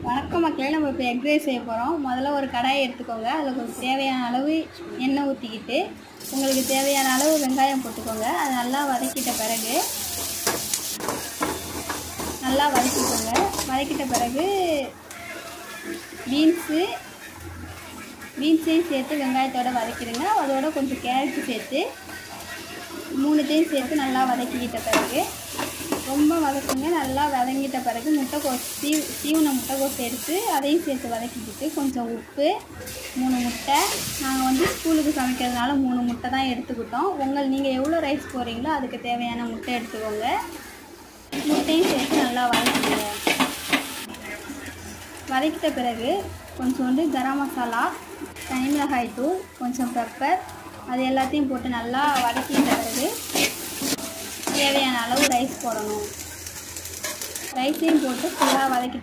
வணக்கம் மக்களே, நம்ம இப்போ எக் ரைஸ் செய்ய போகிறோம். முதல்ல ஒரு கடாயை எடுத்துக்கோங்க. அதில் கொஞ்சம் தேவையான அளவு எண்ணெய் ஊற்றிக்கிட்டு உங்களுக்கு தேவையான அளவு வெங்காயம் போட்டுக்கோங்க. அது நல்லா வதக்கிட்ட பிறகு வதக்கிட்ட பிறகு பீன்ஸையும் சேர்த்து வெங்காயத்தோடு வதக்கிடுங்க. அதோட கொஞ்சம் கேரட்டு சேர்த்து மூணுத்தையும் சேர்த்து நல்லா வதக்கிக்கிட்ட பிறகு ரொம்ப வதக்குங்க. நல்லா வதங்கிட்ட பிறகு முட்டைக்கோஸ் சீவன முட்டைக்கோஸ் எடுத்து அதையும் சேர்த்து வதக்கிக்கிட்டு கொஞ்சம் உப்பு, 3 முட்டை. நாங்கள் ஸ்கூலுக்கு சமைக்கிறதுனால 3 முட்டை தான் எடுத்துக்கிட்டோம். நீங்கள் எவ்வளோ ரைஸ் போடுறீங்களோ அதுக்கு தேவையான முட்டை எடுத்துக்கோங்க. முட்டையும் சேர்த்து நல்லா வதக்கிடுங்க. வதக்கிட்ட பிறகு கொஞ்சோண்டு கரம் மசாலா, தனி மிளகாய் தூள், கொஞ்சம் பெப்பர், அது எல்லாத்தையும் போட்டு நல்லா வதக்கிட்ட பிறகு தேவையான அளவு ரைஸ் போடணும். ரைஸையும் போட்டு ஃபுல்லாக வதக்கிட்டு